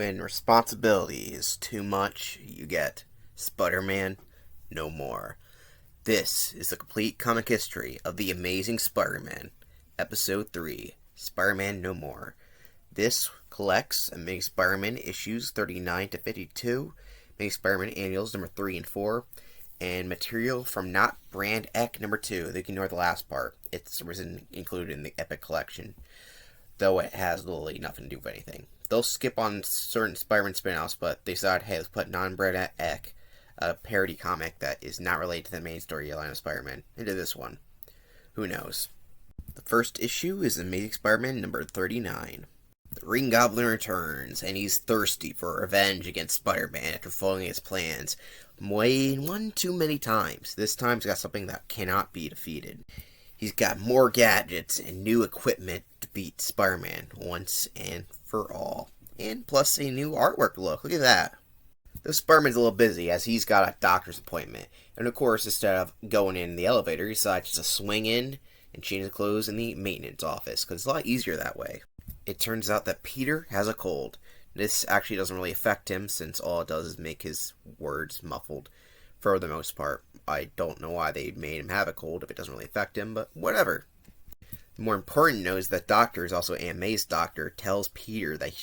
When responsibility is too much, you get Spider-Man No More. This is the complete comic history of The Amazing Spider-Man, Episode 3, Spider-Man No More. This collects Amazing Spider-Man issues 39 to 52, Amazing Spider-Man annuals number 3 and 4, and material from not Brand Echh number 2. They can ignore the last part. It's included in the Epic collection, though it has literally nothing to do with anything. They'll skip on certain Spider-Man spin-offs, but they decided, hey, let's put non-Brand Echh, a parody comic that is not related to the main storyline of Spider-Man, into this one. Who knows? The first issue is Amazing Spider-Man number 39. The Green Goblin returns, and he's thirsty for revenge against Spider-Man after foiling his plans one too many times. This time he's got something that cannot be defeated. He's got more gadgets and new equipment to beat Spider-Man once and for all. And plus a new artwork look. Look at that. Though Spider-Man's a little busy as he's got a doctor's appointment. And of course, instead of going in the elevator, he decides to swing in and change his clothes in the maintenance office, because it's a lot easier that way. It turns out that Peter has a cold. This actually doesn't really affect him, since all it does is make his words muffled for the most part. I don't know why they made him have a cold if it doesn't really affect him, but whatever. The more important note is that Doctor is also Aunt May's doctor, tells Peter that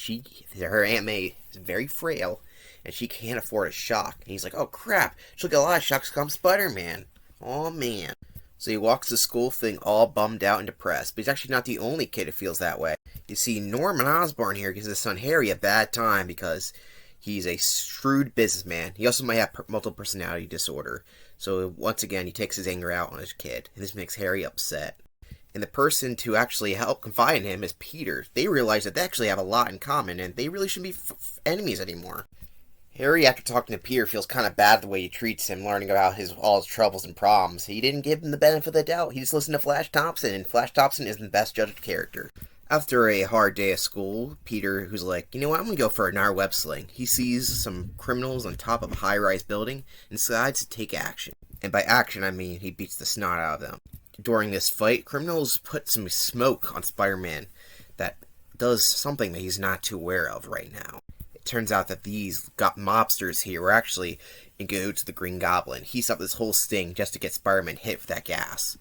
her Aunt May is very frail and she can't afford a shock. And he's like, oh crap, she'll get a lot of shocks come Spider-Man. Oh man. So he walks to school feeling all bummed out and depressed, but he's actually not the only kid who feels that way. You see, Norman Osborn here gives his son Harry a bad time because he's a shrewd businessman. He also might have multiple personality disorder. So once again, he takes his anger out on his kid, and this makes Harry upset. And the person to actually help confide in him is Peter. They realize that they actually have a lot in common, and they really shouldn't be enemies anymore. Harry, after talking to Peter, feels kind of bad the way he treats him, learning about all his troubles and problems. He didn't give him the benefit of the doubt. He just listened to Flash Thompson, and Flash Thompson isn't the best judge of character. After a hard day of school, Peter, who's like, you know what, I'm going to go for an hour web sling. He sees some criminals on top of a high-rise building and decides to take action. And by action, I mean he beats the snot out of them. During this fight, criminals put some smoke on Spider-Man that does something that he's not too aware of right now. It turns out that these mobsters here were actually in cahoots with the Green Goblin. He set up this whole sting just to get Spider-Man hit with that gas.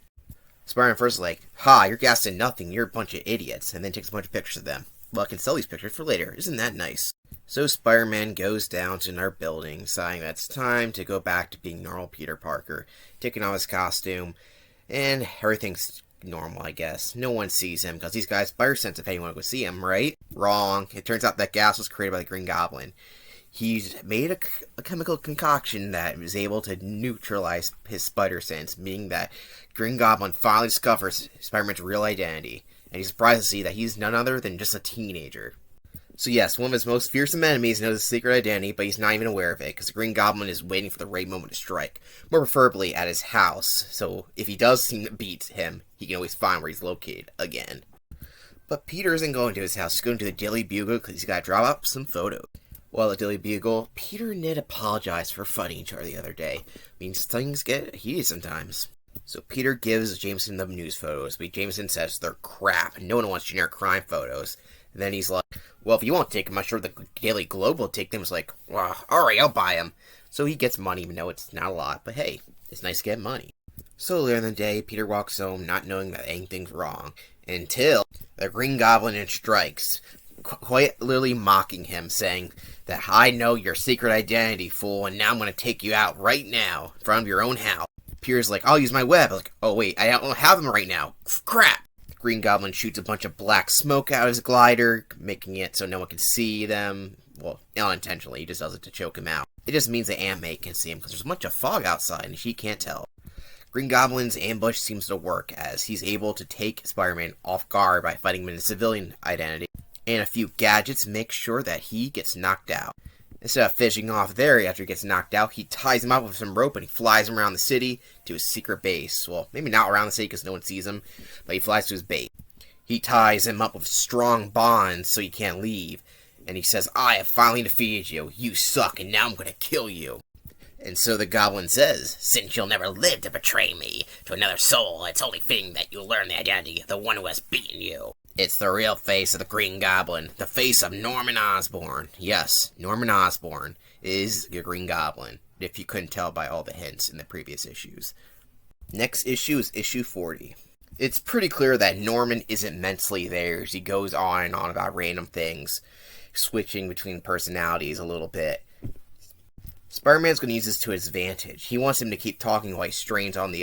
Spider-Man first is like, ha, you're gassing nothing, you're a bunch of idiots, and then takes a bunch of pictures of them. Well, I can sell these pictures for later, isn't that nice? So Spider-Man goes down to another building, saying that it's time to go back to being normal Peter Parker, taking off his costume, and everything's normal, I guess. No one sees him, because these guys fire sense if anyone would see him, right? Wrong. It turns out that gas was created by the Green Goblin. He's made a chemical concoction that is able to neutralize his spider sense, meaning that Green Goblin finally discovers Spider-Man's real identity, and he's surprised to see that he's none other than just a teenager. So yes, one of his most fearsome enemies knows his secret identity, but he's not even aware of it, because the Green Goblin is waiting for the right moment to strike, more preferably at his house, so if he does seem to beat him, he can always find where he's located again. But Peter isn't going to his house, he's going to the Daily Bugle, because he's got to draw up some photos. While at Daily Bugle, Peter and Ned apologized for fighting each other the other day. Means things get heated sometimes. So Peter gives Jameson the news photos, but Jameson says they're crap, and no one wants generic crime photos. And then he's like, well, if you won't take them, I'm sure the Daily Globe will take them. It's like, well, alright, I'll buy them. So he gets money, even though it's not a lot, but hey, it's nice to get money. So later in the day, Peter walks home, not knowing that anything's wrong, until the Green Goblin strikes, quite literally mocking him, saying that I know your secret identity, fool, and now I'm going to take you out right now, in front of your own house. Peter's like, I'll use my web. Like, oh wait, I don't have them right now. Crap! Green Goblin shoots a bunch of black smoke out of his glider, making it so no one can see them. Well, unintentionally, he just does it to choke him out. It just means that Aunt May can see him, because there's a bunch of fog outside, and she can't tell. Green Goblin's ambush seems to work, as he's able to take Spider-Man off guard by fighting him in a civilian identity, and a few gadgets make sure that he gets knocked out. Instead of fishing off there after he gets knocked out, he ties him up with some rope and he flies him around the city to his secret base. Well, maybe not around the city because no one sees him, but he flies to his base. He ties him up with strong bonds so he can't leave, and he says, I have finally defeated you. You suck, and now I'm going to kill you. And so the Goblin says, since you'll never live to betray me to another soul, it's only fitting that you learn the identity of the one who has beaten you. It's the real face of the Green Goblin, the face of Norman Osborn. Yes, Norman Osborn is the Green Goblin, if you couldn't tell by all the hints in the previous issues. Next issue is issue 40. It's pretty clear that Norman isn't mentally there as he goes on and on about random things, switching between personalities a little bit. Spider-Man's going to use this to his advantage. He wants him to keep talking while he strains on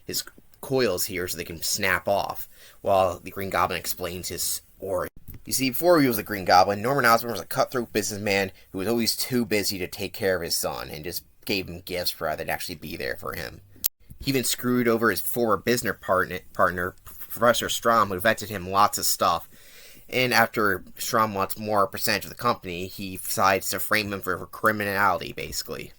his coils here so they can snap off, while the Green Goblin explains his origin. You see, before he was the Green Goblin, Norman Osborn was a cutthroat businessman who was always too busy to take care of his son and just gave him gifts rather than actually be there for him. He even screwed over his former business partner, Professor Strom, who vetted him lots of stuff. And after Strom wants more percentage of the company, he decides to frame him for criminality, basically.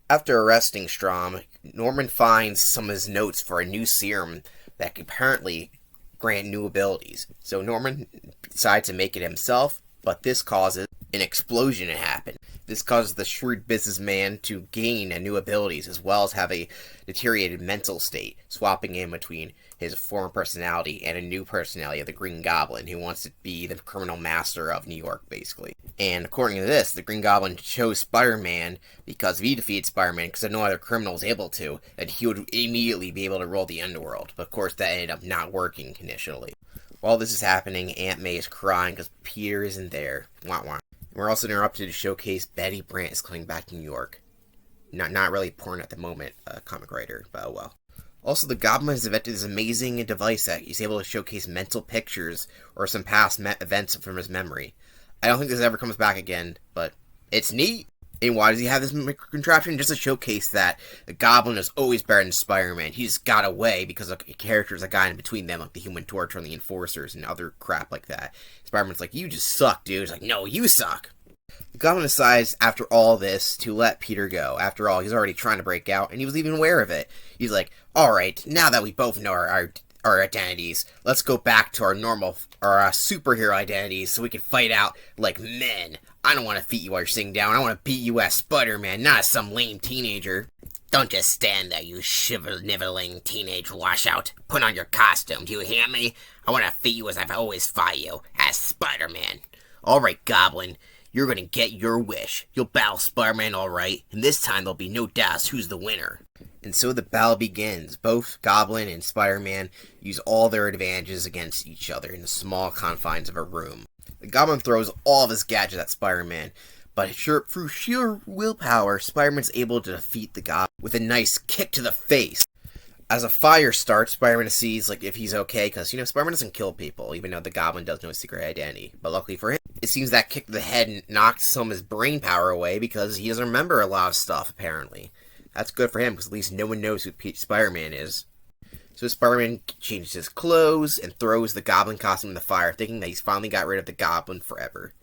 After arresting Strom, Norman finds some of his notes for a new serum that can apparently grant new abilities. So Norman decides to make it himself, but this causes an explosion to happen. This causes the shrewd businessman to gain new abilities as well as have a deteriorated mental state, swapping in between his former personality and a new personality of the Green Goblin, who wants to be the criminal master of New York, basically. And according to this, the Green Goblin chose Spider-Man because if he defeated Spider-Man, because no other criminal was able to, that he would immediately be able to rule the underworld. But of course, that ended up not working initially. While this is happening, Aunt May is crying because Peter isn't there. Wah wah. We're also interrupted to showcase Betty Brant is coming back to New York. Not really important at the moment, comic writer, but oh well. Also, the Goblin has invented this amazing device that he's able to showcase mental pictures or some past events from his memory. I don't think this ever comes back again, but it's neat. And why does he have this contraption? Just to showcase that the Goblin is always better than Spider-Man. He just got away because of characters that got in between them, like the Human Torch and the Enforcers and other crap like that. Spider-Man's like, you just suck, dude. He's like, no, you suck. The Goblin decides, after all this, to let Peter go. After all, he's already trying to break out, and he was even aware of it. He's like, alright, now that we both know our identities, let's go back to our superhero identities so we can fight out like men. I don't want to defeat you while you're sitting down. I want to beat you as Spider-Man, not as some lame teenager. Don't just stand there, you shiver-niveling teenage washout. Put on your costume, do you hear me? I want to defeat you as I've always fought you, as Spider-Man. Alright, Goblin, you're gonna get your wish. You'll battle Spider-Man alright, and this time there'll be no doubt who's the winner. And so the battle begins. Both Goblin and Spider-Man use all their advantages against each other in the small confines of a room. The Goblin throws all of his gadgets at Spider-Man, but through sheer willpower, Spider-Man's able to defeat the Goblin with a nice kick to the face. As a fire starts, Spider-Man sees if he's okay, because, Spider-Man doesn't kill people, even though the Goblin does know his secret identity. But luckily for him, it seems that kick to the head knocked some of his brain power away, because he doesn't remember a lot of stuff, apparently. That's good for him, because at least no one knows who Spider-Man is. So Spider-Man changes his clothes and throws the Goblin costume in the fire, thinking that he's finally got rid of the Goblin forever.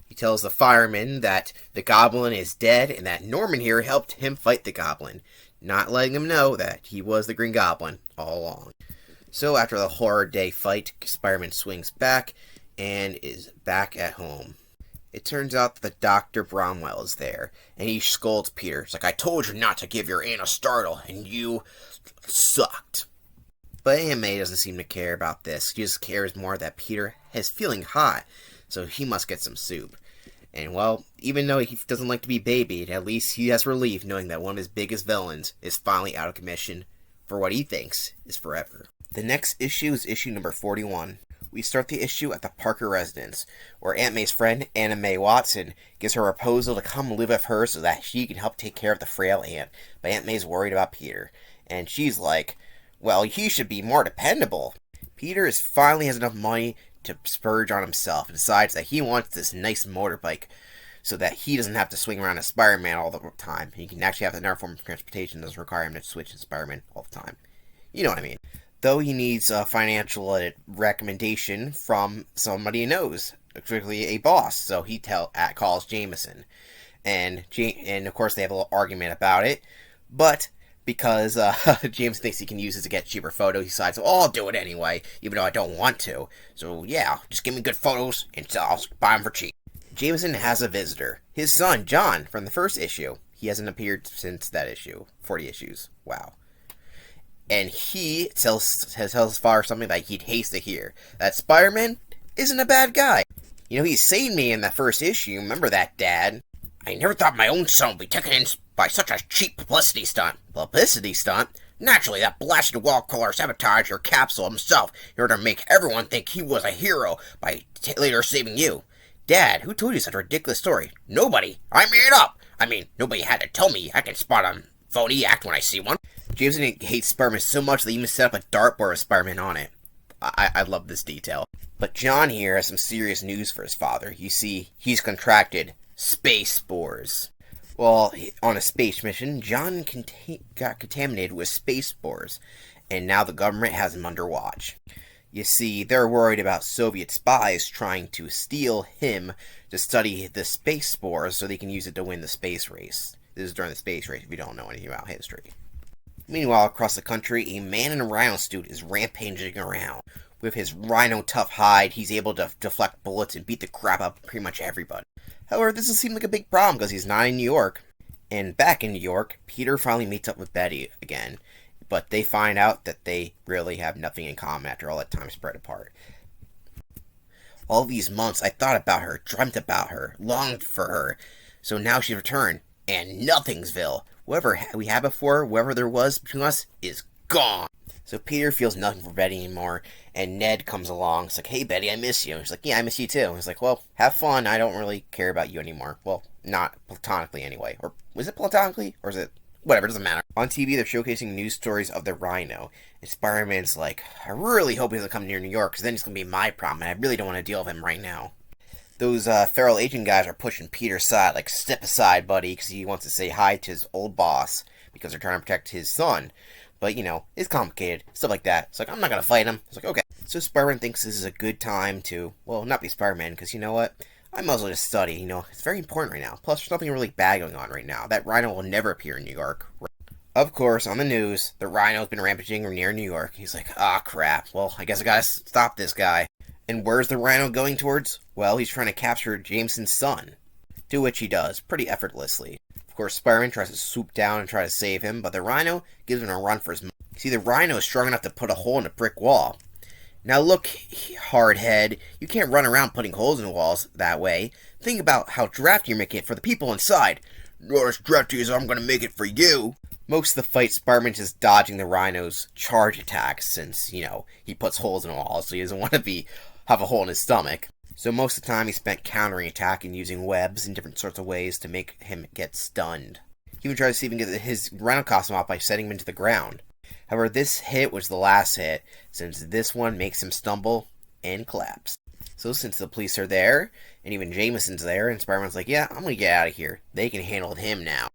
He tells the fireman that the Goblin is dead and that Norman here helped him fight the Goblin, not letting him know that he was the Green Goblin all along. So after the horror day fight, Spider-Man swings back and is back at home. It turns out that Dr. Bromwell is there, and he scolds Peter. It's like, I told you not to give your aunt a startle, and you sucked. But Aunt May doesn't seem to care about this. She just cares more that Peter is feeling hot, so he must get some soup. And, well, even though he doesn't like to be babied, at least he has relief knowing that one of his biggest villains is finally out of commission for what he thinks is forever. The next issue is issue number 41. We start the issue at the Parker residence, where Aunt May's friend, Anna Mae Watson, gives her a proposal to come live with her so that she can help take care of the frail aunt. But Aunt May's worried about Peter, and she's like, well, he should be more dependable. Peter finally has enough money to splurge on himself and decides that he wants this nice motorbike so that he doesn't have to swing around as Spider-Man all the time. He can actually have another form of transportation that doesn't require him to switch to Spider-Man all the time. You know what I mean. Though he needs a financial recommendation from somebody he knows, particularly a boss, so he calls Jameson. And of course they have a little argument about it, but because James thinks he can use it to get cheaper photos, he decides, well, I'll do it anyway, even though I don't want to. So yeah, just give me good photos, and I'll buy them for cheap. Jameson has a visitor. His son, John, from the first issue. He hasn't appeared since that issue. 40 issues. Wow. And he tells his father something that he'd hates to hear. That Spider-Man isn't a bad guy. You know, he saved me in the first issue. Remember that, Dad? I never thought my own son would be taken in by such a cheap publicity stunt. Publicity stunt? Naturally, that blasted wall-crawler sabotaged your capsule himself in order to make everyone think he was a hero by later saving you. Dad, who told you such a ridiculous story? Nobody. I made it up. I mean, nobody had to tell me. I can spot a phony act when I see one. Jameson hates Spider-Man so much that he even set up a dartboard with Spider-Man on it. I love this detail. But John here has some serious news for his father. You see, he's contracted space spores. Well, on a space mission, John got contaminated with space spores, and now the government has him under watch. You see, they're worried about Soviet spies trying to steal him to study the space spores so they can use it to win the space race. This is during the space race if you don't know anything about history. Meanwhile, across the country, a man in a Rhino suit is rampaging around. With his Rhino tough hide, he's able to deflect bullets and beat the crap out of pretty much everybody. However, this doesn't seem like a big problem because he's not in New York. And back in New York, Peter finally meets up with Betty again. But they find out that they really have nothing in common after all that time spread apart. All these months, I thought about her, dreamt about her, longed for her. So now she's returned, and Nothingsville. Whatever we had before, whatever there was between us, is gone. So Peter feels nothing for Betty anymore, and Ned comes along. It's like, hey, Betty, I miss you. She's like, yeah, I miss you too. He's like, well, have fun. I don't really care about you anymore. Well, not platonically anyway. Or was it platonically? Or is it... Whatever, doesn't matter. On TV, they're showcasing news stories of the Rhino. And Spider-Man's like, I really hope he doesn't come near New York, because then it's going to be my problem, and I really don't want to deal with him right now. Those feral agent guys are pushing Peter's side, like, step aside, buddy, because he wants to say hi to his old boss, because they're trying to protect his son. But, you know, it's complicated, stuff like that. It's like, I'm not going to fight him. It's like, okay. So Spider-Man thinks this is a good time to, well, not be Spider-Man, because you know what? I might as well just study, you know, it's very important right now. Plus, there's nothing really bad going on right now. That Rhino will never appear in New York. Of course, on the news, the Rhino's been rampaging near New York. He's like, ah, crap. Well, I guess I gotta stop this guy. And where's the Rhino going towards? Well, he's trying to capture Jameson's son. To which he does, pretty effortlessly. Of course, Spider-Man tries to swoop down and try to save him, but the Rhino gives him a run for his money. See, the Rhino is strong enough to put a hole in a brick wall. Now look, hardhead, you can't run around putting holes in the walls that way. Think about how drafty you're making it for the people inside. Not as drafty as I'm gonna make it for you. Most of the fight, Spider-Man's just dodging the Rhino's charge attacks since, you know, he puts holes in the walls, so he doesn't want to have a hole in his stomach. So most of the time he spent countering attack and using webs and different sorts of ways to make him get stunned. He even tried to see if he can get his Rhino costume off by setting him into the ground. However, this hit was the last hit, since this one makes him stumble and collapse. So since the police are there, and even Jameson's there, and Spider-Man's like, yeah, I'm gonna get out of here. They can handle him now.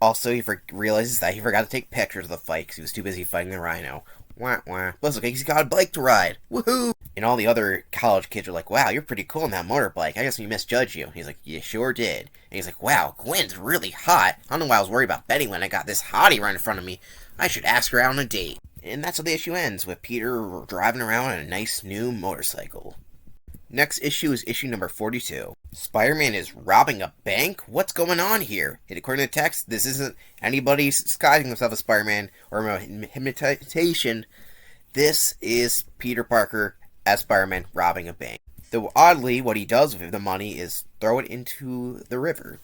Also, he realizes that he forgot to take pictures of the fight because he was too busy fighting the Rhino. Wah, wah. But it's okay, he's got a bike to ride. Woohoo! And all the other college kids are like, wow, you're pretty cool on that motorbike. I guess we misjudged you. And he's like, you sure did. And he's like, wow, Gwen's really hot. I don't know why I was worried about Betty when I got this hottie right in front of me. I should ask her out on a date. And that's how the issue ends, with Peter driving around on a nice new motorcycle. Next issue is issue number 42. Spider-Man is robbing a bank? What's going on here? And according to the text, this isn't anybody disguising himself as Spider-Man or a imitation. This is Peter Parker as Spider-Man robbing a bank. Though oddly, what he does with the money is throw it into the river.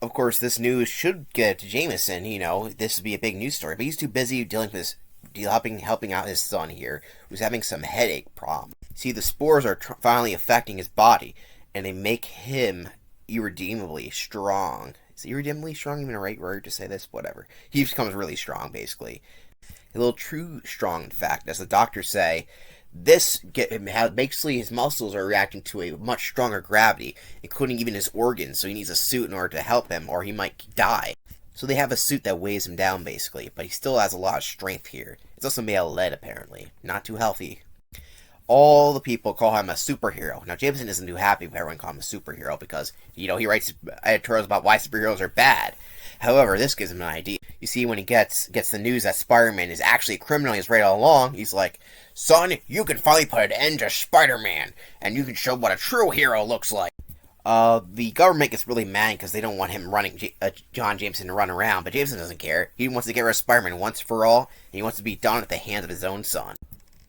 Of course, this news should get to Jameson, you know, this would be a big news story, but he's too busy dealing with helping out his son here, who's having some headache problem. See, the spores are finally affecting his body, and they make him irredeemably strong. Is irredeemably strong even the right word to say this? Whatever. He becomes really strong, basically. A little too strong, in fact, as the doctors say. This basically his muscles are reacting to a much stronger gravity, including even his organs, so he needs a suit in order to help him, or he might die. So they have a suit that weighs him down, basically, but he still has a lot of strength here. It's also made of lead, apparently. Not too healthy. All the people call him a superhero. Now, Jameson isn't too happy if everyone calls him a superhero, because, you know, he writes editorials about why superheroes are bad. However, this gives him an idea. You see, when he gets the news that Spider-Man is actually a criminal, he's right all along, he's like, son, you can finally put an end to Spider-Man, and you can show what a true hero looks like. The government gets really mad because they don't want him John Jameson to run around, but Jameson doesn't care. He wants to get rid of Spider-Man once for all, and he wants to be done at the hands of his own son.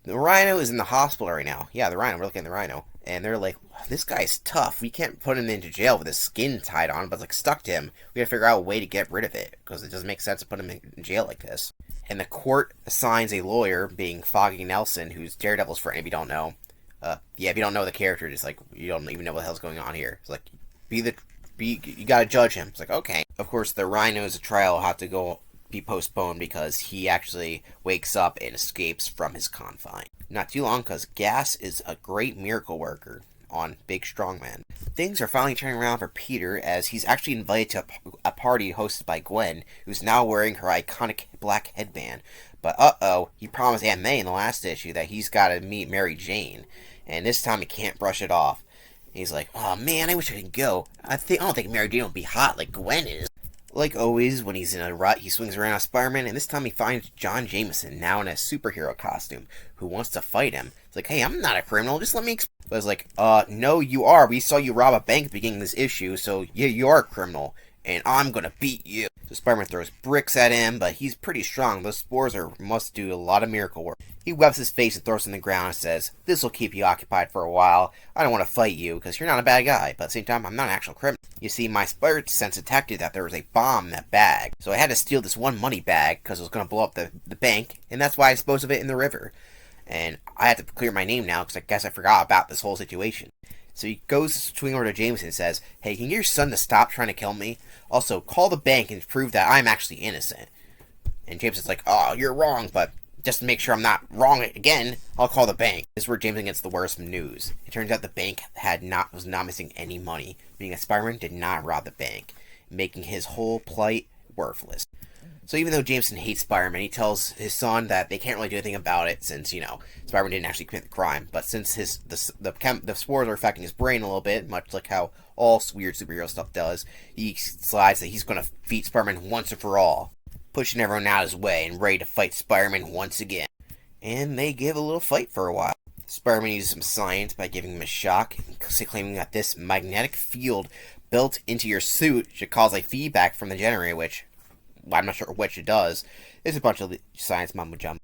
The Rhino is in the hospital right now. Yeah, the Rhino. We're looking at the Rhino. And they're like, this guy's tough. We can't put him into jail with his skin tied on, but like stuck to him. We gotta figure out a way to get rid of it, because it doesn't make sense to put him in jail like this. And the court assigns a lawyer, being Foggy Nelson, who's Daredevil's friend, if you don't know. If you don't know the character, just like, you don't even know what the hell's going on here. It's like, you gotta judge him. It's like, okay. Of course, the Rhino's trial will have to be postponed because he actually wakes up and escapes from his confine. Not too long, because Gas is a great miracle worker on Big Strong Man. Things are finally turning around for Peter, as he's actually invited to a party hosted by Gwen, who's now wearing her iconic black headband. But he promised Aunt May in the last issue that he's got to meet Mary Jane, and this time he can't brush it off. He's like, oh man, I wish I could go. I don't think Mary Jane will be hot like Gwen is. Like always, when he's in a rut, he swings around on Spider-Man, and this time he finds John Jameson, now in a superhero costume, who wants to fight him. It's like, hey, I'm not a criminal, just let me explain. But it's like, no, you are. We saw you rob a bank at the beginning of this issue, so yeah, you are a criminal, and I'm gonna beat you. So Spider-Man throws bricks at him, but he's pretty strong. Those spores must do a lot of miracle work. He webs his face and throws it on the ground and says, this'll keep you occupied for a while. I don't want to fight you, because you're not a bad guy, but at the same time, I'm not an actual criminal. You see, my spider sense detected that there was a bomb in that bag, so I had to steal this one money bag, because it was going to blow up the bank, and that's why I disposed of it in the river. And I had to clear my name now, because I guess I forgot about this whole situation. So he goes swinging over to Jameson and says, hey, can you get your son to stop trying to kill me? Also, call the bank and prove that I'm actually innocent. And Jameson's like, oh, you're wrong, but just to make sure I'm not wrong again, I'll call the bank. This is where Jameson gets the worst news. It turns out the bank was not missing any money, meaning that Spider-Man did not rob the bank, making his whole plight worthless. So even though Jameson hates Spider-Man, he tells his son that they can't really do anything about it since, Spider-Man didn't actually commit the crime. But since the spores are affecting his brain a little bit, much like how all weird superhero stuff does, he decides that he's going to defeat Spider-Man once and for all, pushing everyone out of his way and ready to fight Spider-Man once again. And they give a little fight for a while. Spider-Man uses some science by giving him a shock, claiming that this magnetic field built into your suit should cause a feedback from the generator, which I'm not sure which it does. It's a bunch of science mumbo jumbo.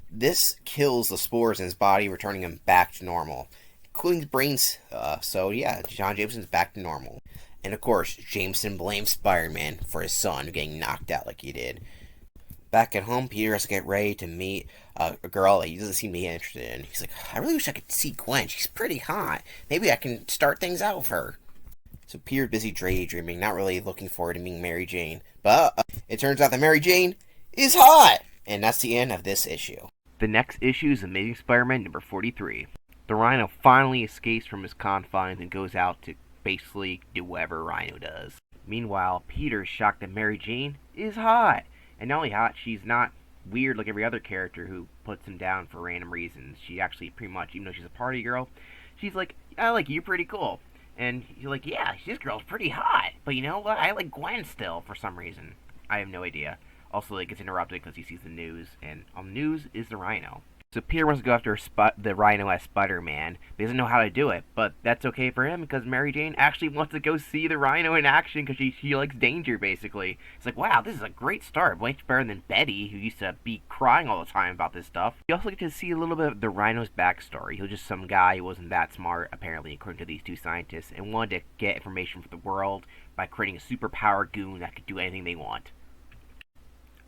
This kills the spores in his body, returning him back to normal, including his brains. John Jameson's back to normal. And of course, Jameson blames Spider-Man for his son getting knocked out like he did. Back at home, Peter has to get ready to meet a girl that he doesn't seem to be interested in. He's like, I really wish I could see Gwen. She's pretty hot. Maybe I can start things out with her. So Peter's busy daydreaming, not really looking forward to meeting Mary Jane. But it turns out that Mary Jane is hot! And that's the end of this issue. The next issue is Amazing Spider-Man number 43. The Rhino finally escapes from his confines and goes out to basically do whatever Rhino does. Meanwhile, Peter's shocked that Mary Jane is hot. And not only hot, she's not weird like every other character who puts him down for random reasons. She actually pretty much, even though she's a party girl, she's like, I like you, pretty cool. And you're like, yeah, this girl's pretty hot. But you know what? I like Gwen still for some reason. I have no idea. Also, it gets interrupted because he sees the news. And on the news is the Rhino. So Peter wants to go after the Rhino as Spider-Man. He doesn't know how to do it. But that's okay for him because Mary Jane actually wants to go see the Rhino in action because she likes danger, basically. It's like, wow, this is a great start. Much better than Betty, who used to be crying all the time about this stuff. You also get to see a little bit of the Rhino's backstory. He was just some guy who wasn't that smart, apparently, according to these two scientists, and wanted to get information for the world by creating a superpowered goon that could do anything they want.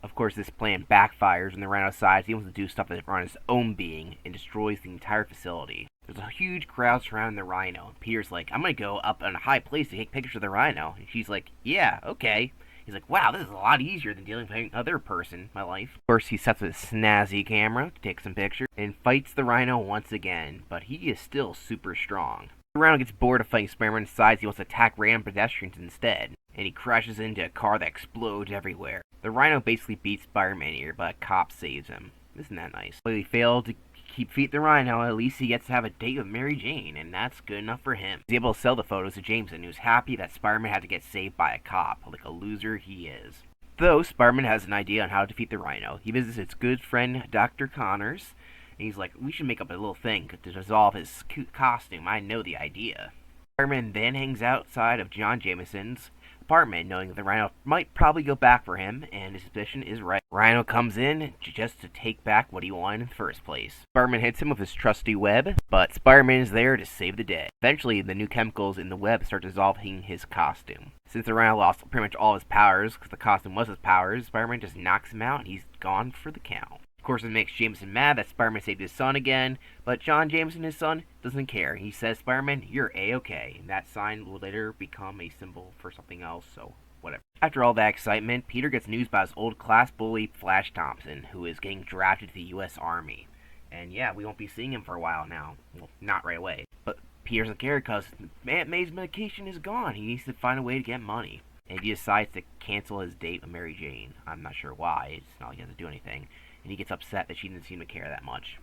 Of course, this plan backfires when the Rhino decides he wants to do stuff that on his own being and destroys the entire facility. There's a huge crowd surrounding the Rhino. And Peter's like, I'm gonna go up on a high place to take pictures of the Rhino. And she's like, yeah, okay. He's like, wow, this is a lot easier than dealing with another person in my life. Of course, he sets up a snazzy camera to take some pictures and fights the Rhino once again, but he is still super strong. The Rhino gets bored of fighting Spider-Man and decides he wants to attack random pedestrians instead, and he crashes into a car that explodes everywhere. The Rhino basically beats Spider-Man here, but a cop saves him. Isn't that nice? But he failed to defeat the Rhino. At least he gets to have a date with Mary Jane, and that's good enough for him. He's able to sell the photos to Jameson, who's happy that Spider-Man had to get saved by a cop, like a loser he is. Though Spider-Man has an idea on how to defeat the Rhino, he visits his good friend Dr. Connors, and he's like, we should make up a little thing to dissolve his costume. I know the idea. Spider-Man then hangs outside of John Jameson's apartment, knowing that the Rhino might probably go back for him, and his suspicion is right. Rhino comes in just to take back what he wanted in the first place. Spider-Man hits him with his trusty web, but Spider-Man is there to save the day. Eventually, the new chemicals in the web start dissolving his costume. Since the Rhino lost pretty much all his powers, because the costume was his powers, Spider-Man just knocks him out, and he's gone for the count. Of course, it makes Jameson mad that Spider-Man saved his son again, but John Jameson, his son, doesn't care. He says, Spider-Man, you're A-okay, and that sign will later become a symbol for something else, so whatever. After all that excitement, Peter gets news about his old class bully, Flash Thompson, who is getting drafted to the U.S. Army. And yeah, we won't be seeing him for a while now. Well, not right away. But Peter doesn't care because Aunt May's medication is gone. He needs to find a way to get money. And he decides to cancel his date with Mary Jane. I'm not sure why. It's not like he has to do anything. And he gets upset that she didn't seem to care that much.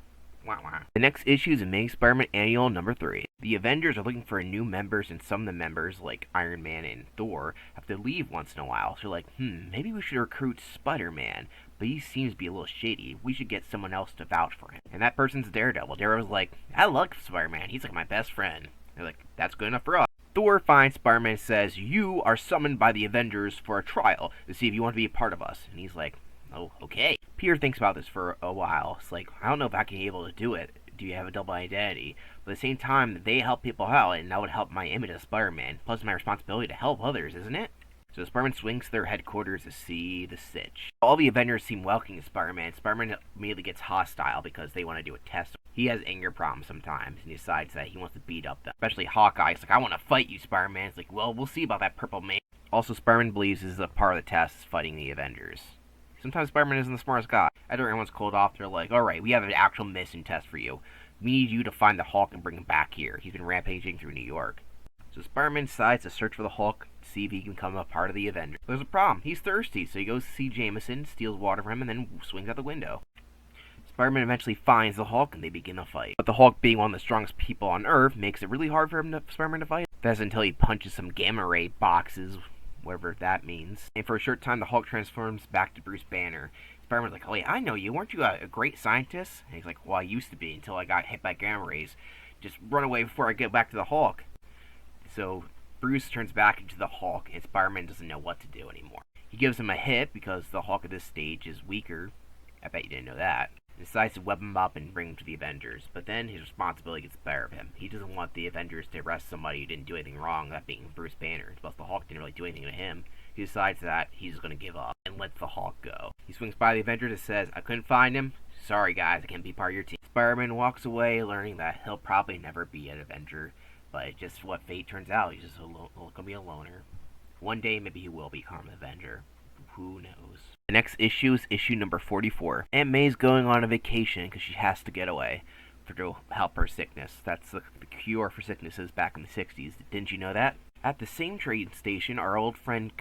Wah, wah. The next issue is Amazing Spider-Man Annual number 3. The Avengers are looking for new members, and some of the members, like Iron Man and Thor, have to leave once in a while. So they're like, maybe we should recruit Spider-Man, but he seems to be a little shady. We should get someone else to vouch for him. And that person's Daredevil. Daredevil's like, I like Spider-Man. He's like my best friend. They're like, that's good enough for us. Thor finds Spider-Man and says, you are summoned by the Avengers for a trial to see if you want to be a part of us. And he's like, oh, okay. Peter thinks about this for a while. It's like, I don't know if I can be able to do it. Do you have a double identity? But at the same time, they help people out, and that would help my image as Spider-Man. Plus, my responsibility to help others, isn't it? So Spider-Man swings to their headquarters to see the sitch. All the Avengers seem welcoming to Spider-Man. Spider-Man immediately gets hostile because they want to do a test. He has anger problems sometimes, and he decides that he wants to beat up them. Especially Hawkeye. He's like, I want to fight you, Spider-Man. It's like, well, we'll see about that purple man. Also, Spider-Man believes this is a part of the test, is fighting the Avengers. Sometimes Spider-Man isn't the smartest guy. After everyone's cooled off, they're like, alright, we have an actual mission test for you. We need you to find the Hulk and bring him back here. He's been rampaging through New York. So Spider-Man decides to search for the Hulk to see if he can become a part of the Avengers. There's a problem. He's thirsty, so he goes to see Jameson, steals water from him, and then swings out the window. Spider-Man eventually finds the Hulk, and they begin a fight. But the Hulk, being one of the strongest people on Earth, makes it really hard for Spider-Man to fight. That's until he punches some gamma ray boxes, whatever that means. And for a short time, the Hulk transforms back to Bruce Banner. Spider-Man's like, oh wait, I know you. Weren't you a great scientist? And he's like, well, I used to be until I got hit by gamma rays. Just run away before I get back to the Hulk. So Bruce turns back into the Hulk, and Spider-Man doesn't know what to do anymore. He gives him a hit because the Hulk at this stage is weaker. I bet you didn't know that. He decides to web him up and bring him to the Avengers, but then his responsibility gets the better of him. He doesn't want the Avengers to arrest somebody who didn't do anything wrong, that being Bruce Banner. Plus, the Hulk didn't really do anything to him. He decides that he's going to give up and lets the Hulk go. He swings by the Avengers and says, I couldn't find him. Sorry, guys, I can't be part of your team. Spider-Man walks away, learning that he'll probably never be an Avenger, but just what fate turns out. He's just going to be a loner. One day, maybe he will become an Avenger. Who knows? The next issue is issue number 44. Aunt May's going on a vacation because she has to get away to help her sickness. That's the cure for sicknesses back in the 60s. Didn't you know that? At the same train station, our old friend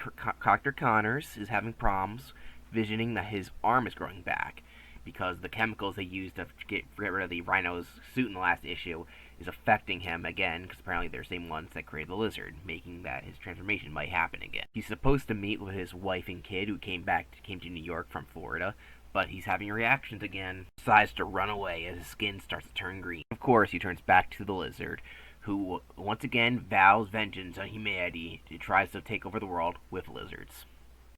Dr. Connors is having problems visioning that his arm is growing back because the chemicals they used to get rid of the Rhino's suit in the last issue is affecting him again, because apparently they're the same ones that created the lizard, making that his transformation might happen again. He's supposed to meet with his wife and kid who came to New York from Florida, but he's having reactions again. Decides to run away as his skin starts to turn green. Of course, he turns back to the lizard, who once again vows vengeance on humanity and tries to take over the world with lizards.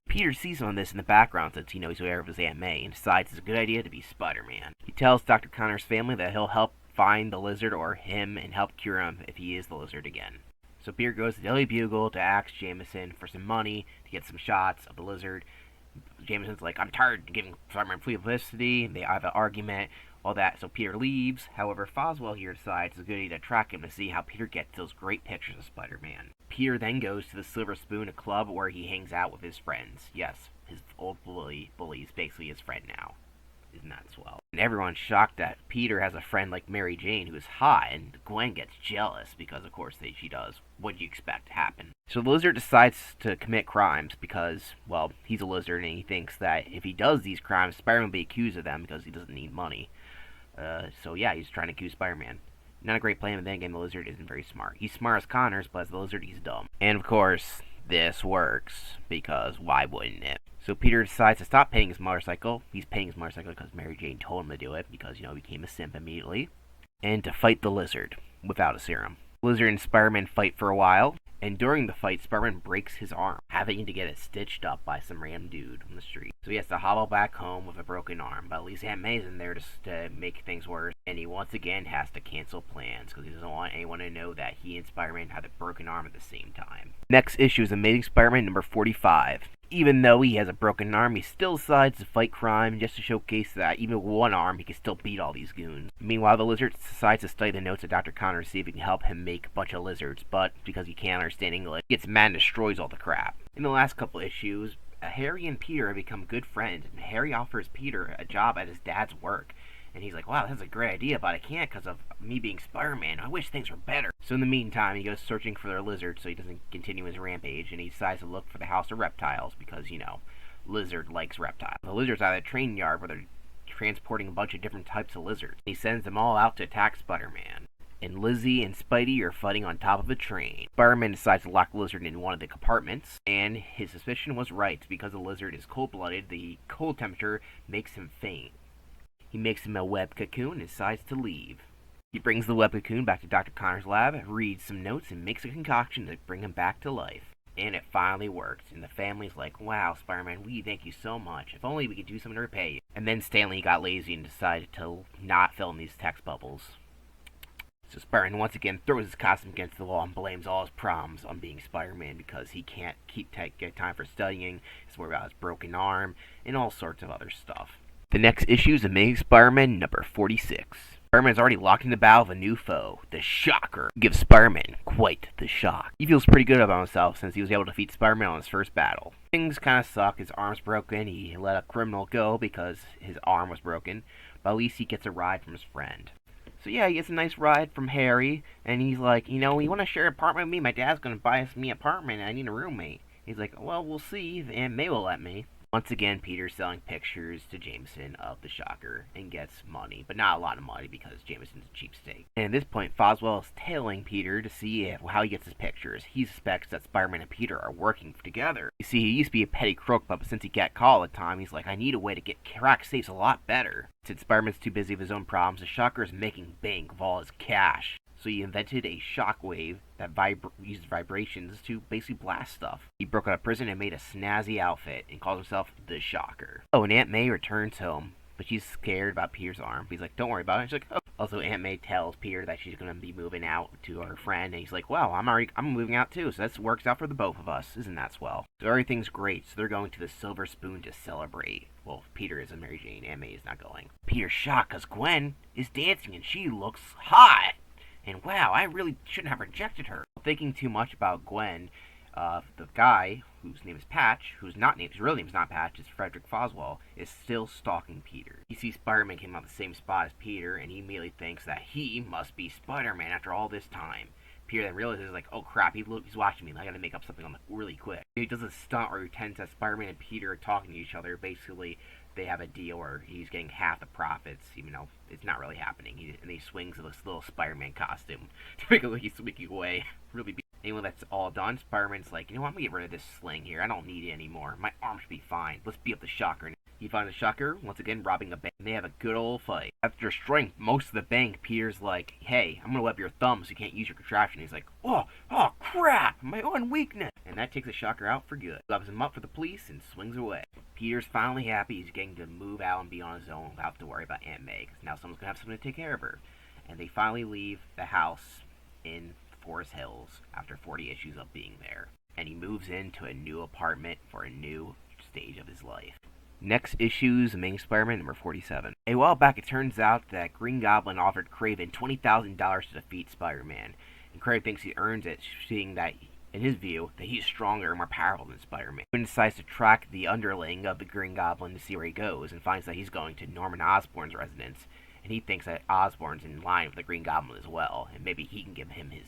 Peter sees some of this in the background since he knows he's aware of his Aunt May and decides it's a good idea to be Spider-Man. He tells Dr. Connor's family that he'll help find the lizard or him and help cure him if he is the lizard again. So Peter goes to Daily Bugle to ask Jameson for some money to get some shots of the lizard. Jameson's like, I'm tired of giving Spider-Man free publicity. They have an argument, all that, so Peter leaves. However, Foswell here decides it's a good idea to track him to see how Peter gets those great pictures of Spider-Man. Peter then goes to the Silver Spoon, a club where he hangs out with his friends. Yes, his old bully is basically his friend now. Isn't that swell? And everyone's shocked that Peter has a friend like Mary Jane who is hot, and Gwen gets jealous because, of course, she does. What do you expect to happen? So the lizard decides to commit crimes because, well, he's a lizard and he thinks that if he does these crimes, Spider-Man will be accused of them because he doesn't need money. So yeah, he's trying to accuse Spider-Man. Not a great plan, but then again, the lizard isn't very smart. He's smart as Connors, but as the lizard, he's dumb. And of course, this works, because why wouldn't it? So Peter decides to stop paying his motorcycle. He's paying his motorcycle because Mary Jane told him to do it, because, he became a simp immediately. And to fight the lizard, without a serum. Lizard and Spider-Man fight for a while, and during the fight, Spider-Man breaks his arm, having to get it stitched up by some random dude on the street. So he has to hobble back home with a broken arm, but at least Aunt May's in there to make things worse, and he once again has to cancel plans because he doesn't want anyone to know that he and Spider-Man had a broken arm at the same time. Next issue is Amazing Spider-Man number 45. Even though he has a broken arm, he still decides to fight crime just to showcase that even with one arm, he can still beat all these goons. Meanwhile, the Lizard decides to study the notes that Dr. Connor to see if he can help him make a bunch of lizards, but because he can't understand English, he gets mad and destroys all the crap. In the last couple issues, Harry and Peter have become good friends, and Harry offers Peter a job at his dad's work. And he's like, wow, that's a great idea, but I can't because of me being Spider-Man. I wish things were better. So in the meantime, he goes searching for their lizard so he doesn't continue his rampage, and he decides to look for the House of Reptiles because, you know, Lizard likes reptiles. The lizard's at a train yard where they're transporting a bunch of different types of lizards. He sends them all out to attack Spider-Man. And Lizzie and Spidey are fighting on top of a train. Spider-Man decides to lock the lizard in one of the compartments, and his suspicion was right. Because the lizard is cold-blooded, the cold temperature makes him faint. He makes him a web cocoon and decides to leave. He brings the web cocoon back to Dr. Connor's lab, reads some notes, and makes a concoction to bring him back to life. And it finally worked, and the family's like, wow, Spider-Man, we thank you so much. If only we could do something to repay you. And then Stanley got lazy and decided to not fill in these text bubbles. So Spider-Man once again throws his costume against the wall and blames all his problems on being Spider-Man because he can't get time for studying, he's worried about his broken arm, and all sorts of other stuff. The next issue is Amazing Spider-Man number 46. Spider-Man's already locked in the battle of a new foe, the Shocker, who gives Spider-Man quite the shock. He feels pretty good about himself since he was able to defeat Spider-Man on his first battle. Things kind of suck, his arm's broken, he let a criminal go because his arm was broken, but at least he gets a ride from his friend. So yeah, he gets a nice ride from Harry, and he's like, you know, you want to share an apartment with me? My dad's going to buy me an apartment, and I need a roommate. He's like, well, we'll see, if Aunt May will let me. Once again, Peter's selling pictures to Jameson of the Shocker and gets money, but not a lot of money because Jameson's a cheapskate. And at this point, Foswell is tailing Peter to see how he gets his pictures. He suspects that Spider-Man and Peter are working together. You see, he used to be a petty crook, but since he got caught all the time, he's like, I need a way to get crack safes a lot better. Since Spider-Man's too busy with his own problems, the Shocker is making bank of all his cash. So he invented a shockwave that uses vibrations to basically blast stuff. He broke out of prison and made a snazzy outfit and calls himself the Shocker. Oh, and Aunt May returns home, but she's scared about Peter's arm. He's like, don't worry about it. She's like, oh. Also, Aunt May tells Peter that she's going to be moving out to her friend, and he's like, well, I'm moving out too, so that works out for the both of us. Isn't that swell? So everything's great, so they're going to the Silver Spoon to celebrate. Well, Peter is and Mary Jane. Aunt May is not going. Peter's shocked because Gwen is dancing and she looks hot. And wow, I really shouldn't have rejected her. Thinking too much about Gwen, the guy, whose name is Patch, his real name is not Patch, it's Frederick Foswell, is still stalking Peter. He sees Spider-Man came out the same spot as Peter, and he immediately thinks that he must be Spider-Man after all this time. Peter then realizes, like, oh crap, he's watching me, I gotta make up something on really quick. He does a stunt where he pretends that Spider-Man and Peter are talking to each other. Basically, they have a deal where he's getting half the profits, even though it's not really happening. And he swings this little Spider-Man costume to make it look like he's sneaking away. Really be. Anyway, that's all done. Spider-Man's like, you know what, I'm gonna get rid of this sling here. I don't need it anymore. My arm should be fine. Let's beat up the Shocker. He finds the Shocker, once again robbing a bank, and they have a good old fight. After destroying most of the bank, Peter's like, hey, I'm gonna web your thumb so you can't use your contraption. He's like, oh crap, my own weakness. And that takes the Shocker out for good. Loves him up for the police and swings away. Peter's finally happy he's getting to move out and be on his own without to worry about Aunt May, because now someone's gonna have someone to take care of her. And they finally leave the house in Forest Hills after 40 issues of being there. And he moves into a new apartment for a new stage of his life. Next issue's Amazing Spider-Man number 47. A while back, it turns out that Green Goblin offered Kraven $20,000 to defeat Spider-Man. And Kraven thinks he earns it, seeing that, in his view, that he's stronger and more powerful than Spider-Man. Kraven decides to track the underling of the Green Goblin to see where he goes, and finds that he's going to Norman Osborn's residence. And he thinks that Osborn's in line with the Green Goblin as well, and maybe he can give him his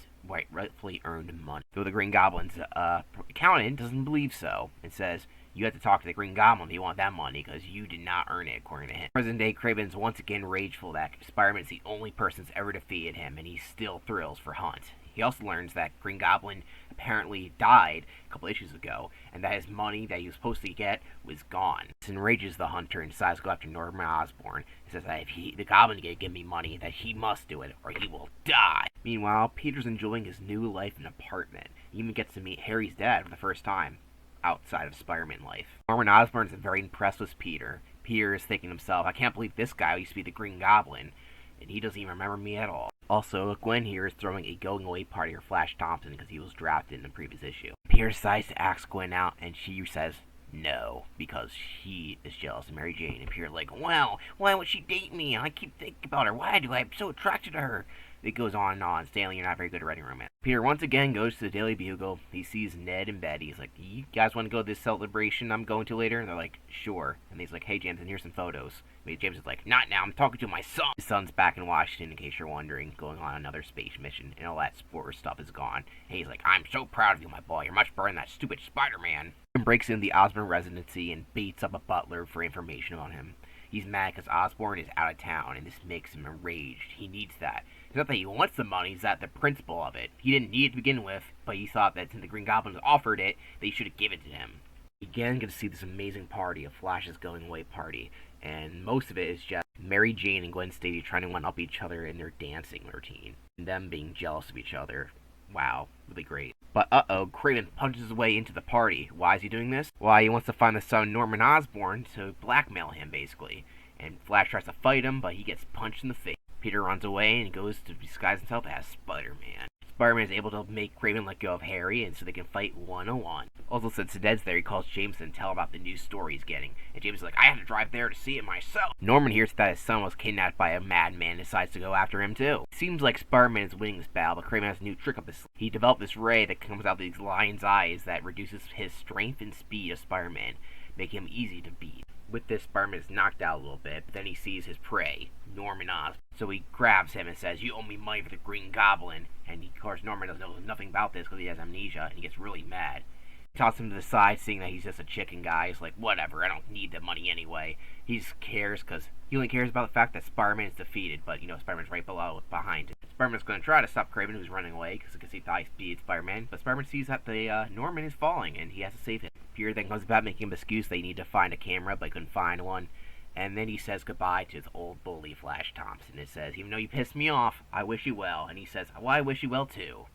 rightfully earned money. Though the Green Goblin's accountant doesn't believe so, and says, you have to talk to the Green Goblin if you want that money, because you did not earn it, according to him. Present day, Kraven's once again rageful that Spider-Man is the only person that's ever defeated him, and he still thrills for Hunt. He also learns that Green Goblin apparently died a couple issues ago, and that his money that he was supposed to get was gone. This enrages the Hunter and decides to go after Norman Osborn. He says that if the Goblin can give me money, that he must do it, or he will die. Meanwhile, Peter's enjoying his new life in an apartment. He even gets to meet Harry's dad for the first time outside of Spider-Man life. Norman Osborn is very impressed with Peter. Peter is thinking to himself, I can't believe this guy used to be the Green Goblin, and he doesn't even remember me at all. Also, Gwen here is throwing a going-away party for Flash Thompson because he was drafted in the previous issue. Peter decides to ask Gwen out, and she says no, because she is jealous of Mary Jane. And Peter's like, well, why would she date me? I keep thinking about her. Why do I am so attracted to her? It goes on and on. Stanley, you're not very good at writing romance. Peter once again goes to the Daily Bugle. He sees Ned and Betty. He's like, you guys want to go to this celebration I'm going to later? And they're like, sure. And he's like, hey, James, and here's some photos. James is like, not now, I'm talking to my son. His son's back in Washington, in case you're wondering, going on another space mission, and all that spore stuff is gone. And he's like, I'm so proud of you, my boy. You're much better than that stupid Spider-Man. He breaks into the Osborn residency and beats up a butler for information on him. He's mad because Osborn is out of town, and this makes him enraged. He needs that. It's not that he wants the money, it's that the principle of it. He didn't need it to begin with, but he thought that since the Green Goblins offered it, they should have given it to him. We again get to see this amazing party, a Flash's going-away party, and most of it is just Mary Jane and Gwen Stacy trying to one-up each other in their dancing routine, and them being jealous of each other. Wow, really great. But Kraven punches his way into the party. Why is he doing this? Why, he wants to find the son Norman Osborn to blackmail him, basically. And Flash tries to fight him, but he gets punched in the face. Peter runs away and goes to disguise himself as Spider-Man. Spider-Man is able to make Kraven let go of Harry, and so they can fight one-on-one. Also, since Ned's there, he calls Jameson and tells him about the new story he's getting. And Jameson's like, I have to drive there to see it myself. Norman hears that his son was kidnapped by a madman and decides to go after him too. It seems like Spider-Man is winning this battle, but Kraven has a new trick up his sleeve. He developed this ray that comes out of these lion's eyes that reduces his strength and speed of Spider-Man, making him easy to beat. With this, Spider-Man is knocked out a little bit, but then he sees his prey, Norman Osborn. So he grabs him and says, you owe me money for the Green Goblin. And of course, Norman doesn't know nothing about this because he has amnesia, and he gets really mad. He tosses him to the side, seeing that he's just a chicken guy. He's like, whatever, I don't need the money anyway. He just cares because he only cares about the fact that Spider-Man is defeated, but, Spider-Man's right behind him. Spider-Man's going to try to stop Kraven, who's running away, because he thought he beat Spider-Man, but Spider-Man sees that the Norman is falling, and he has to save him. Peter then comes about making an excuse they need to find a camera, but couldn't find one. And then he says goodbye to his old bully, Flash Thompson. It says, even though you pissed me off, I wish you well. And he says, well, I wish you well too.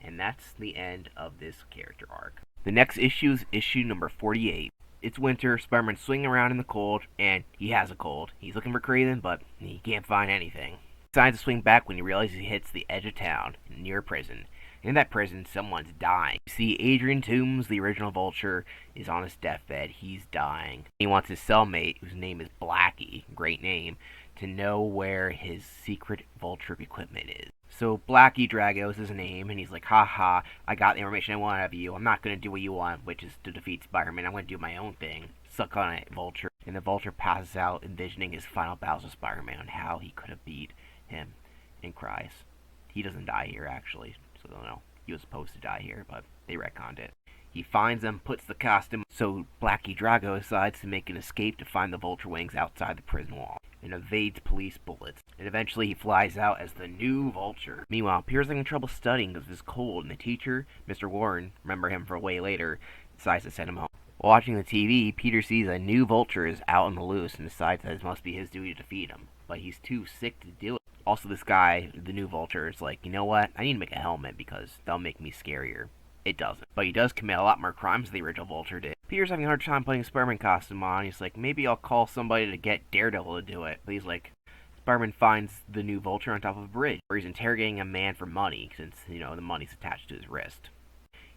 And that's the end of this character arc. The next issue is issue number 48. It's winter, Spider-Man's swinging around in the cold, and he has a cold. He's looking for Kraven, but he can't find anything. He decides to swing back when he realizes he hits the edge of town, near a prison. In that prison, someone's dying. You see, Adrian Toomes, the original Vulture, is on his deathbed. He's dying. He wants his cellmate, whose name is Blackie, great name, to know where his secret Vulture equipment is. So Blackie Drago is his name, and he's like, haha, I got the information I want out of you. I'm not going to do what you want, which is to defeat Spider-Man. I'm going to do my own thing. Suck on it, Vulture. And the Vulture passes out, envisioning his final battles with Spider-Man and how he could have beat him, and cries. He doesn't die here, actually. So, no, he was supposed to die here, but they retconned it. He finds them, puts the costume, so Blackie Drago decides to make an escape to find the Vulture wings outside the prison wall, and evades police bullets. And eventually he flies out as the new Vulture. Meanwhile, Peter's having trouble studying because of his cold, and the teacher, Mr. Warren, remember him for way later, decides to send him home. While watching the TV, Peter sees a new Vulture is out on the loose and decides that it must be his duty to defeat him, but he's too sick to do it. Also, this guy, the new Vulture, is like, you know what? I need to make a helmet because they'll make me scarier. It doesn't. But he does commit a lot more crimes than the original Vulture did. Peter's having a hard time putting a Spider-Man costume on. He's like, maybe I'll call somebody to get Daredevil to do it. But he's like, Spider-Man finds the new Vulture on top of a bridge, where he's interrogating a man for money, since, the money's attached to his wrist.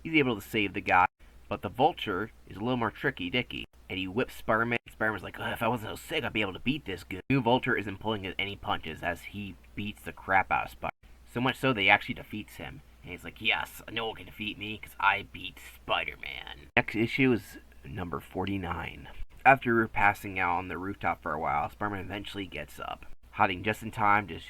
He's able to save the guy, but the Vulture is a little more tricky-dicky, and he whips Spider-Man. Spider-Man's like, if I wasn't so sick, I'd be able to beat this good. The new Vulture isn't pulling any punches, as he beats the crap out of Spider-Man. So much so that he actually defeats him. And he's like, yes, no one can defeat me, because I beat Spider-Man. Next issue is number 49. After passing out on the rooftop for a while, Spider-Man eventually gets up, hiding just in time to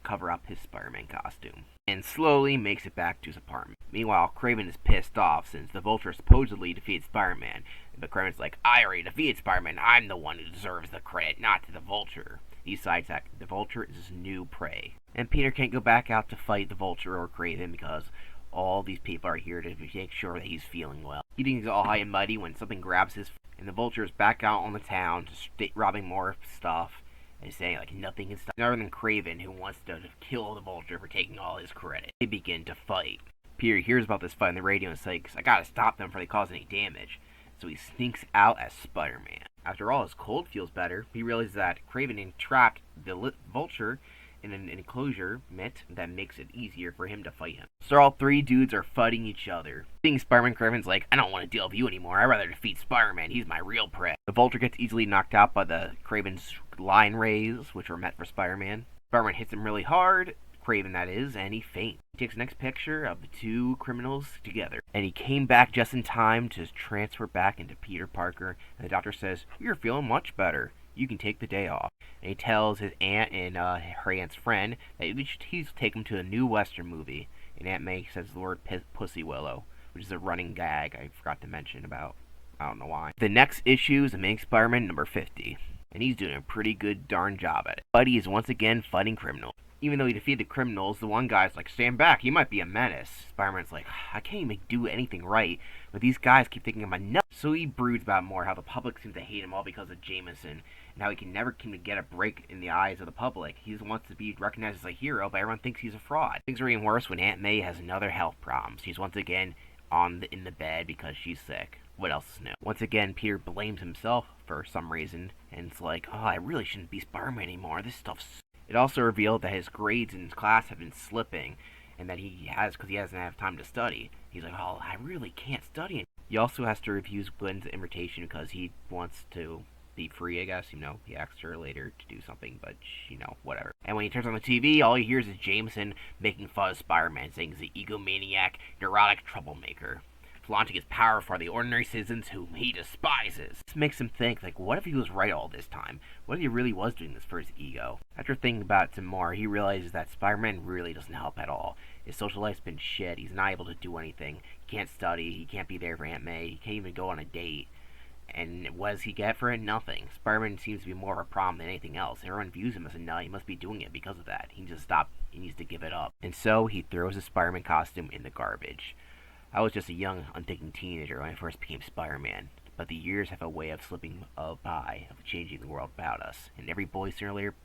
cover up his Spider-Man costume, and slowly makes it back to his apartment. Meanwhile, Kraven is pissed off since the Vulture supposedly defeated Spider-Man, but Kraven's like, I already defeated Spider-Man, I'm the one who deserves the credit, not to the Vulture. He decides that the Vulture is his new prey. And Peter can't go back out to fight the Vulture or Kraven because All these people are here to make sure that he's feeling well. He thinks he's all high and mighty when something grabs his and the Vulture is back out on the town, robbing more stuff, and saying like nothing can stop. Other than Kraven, who wants to kill the Vulture for taking all his credit. They begin to fight. Peter hears about this fight on the radio and says, I gotta stop them before they cause any damage. So he sneaks out as Spider-Man. After all, his cold feels better. He realizes that Kraven entrapped the Vulture in an enclosure that makes it easier for him to fight him. So all three dudes are fighting each other. Seeing Spider-Man, Kraven's like, I don't want to deal with you anymore. I'd rather defeat Spider-Man. He's my real prey. The Vulture gets easily knocked out by the Kraven's line rays, which were meant for Spider-Man. Spider-Man hits him really hard, Kraven that is, and he faints. He takes the next picture of the two criminals together. And he came back just in time to transfer back into Peter Parker. And the doctor says, you're feeling much better. You can take the day off. And he tells his aunt and her aunt's friend that he's take him to a new Western movie. And Aunt May says the word Pussy Willow, which is a running gag I forgot to mention about. I don't know why. The next issue is Amazing Spider-Man number 50. And he's doing a pretty good darn job at it. Spidey is once again fighting criminals. Even though he defeated the criminals, the one guy's like, stand back, he might be a menace. Spider-Man's like, I can't even do anything right, but these guys keep thinking I'm a nut. So he broods about more how the public seems to hate him all because of Jameson, and how he can never get a break in the eyes of the public. He wants to be recognized as a hero, but everyone thinks he's a fraud. Things are getting worse when Aunt May has another health problem. She's once again in the bed because she's sick. What else is new? Once again, Peter blames himself for some reason, and it's like, oh, I really shouldn't be Spider-Man anymore. This stuff's... It also revealed that his grades in his class have been slipping, and that because he hasn't had time to study. He's like, oh, I really can't study. He also has to refuse Gwen's invitation because he wants to be free, I guess. He asked her later to do something, but, whatever. And when he turns on the TV, all he hears is Jameson making fun of Spider-Man, saying he's an egomaniac, neurotic troublemaker, flaunting his power for the ordinary citizens whom he despises. This makes him think, like, what if he was right all this time? What if he really was doing this for his ego? After thinking about it some more, he realizes that Spider-Man really doesn't help at all. His social life's been shit. He's not able to do anything. He can't study. He can't be there for Aunt May. He can't even go on a date. And what does he get for it? Nothing. Spider-Man seems to be more of a problem than anything else. Everyone views him as a nut. He must be doing it because of that. He needs to stop. He needs to give it up. And so he throws his Spider-Man costume in the garbage. I was just a young, unthinking teenager when I first became Spider-Man, but the years have a way of slipping by, of changing the world about us, and every boy sooner or later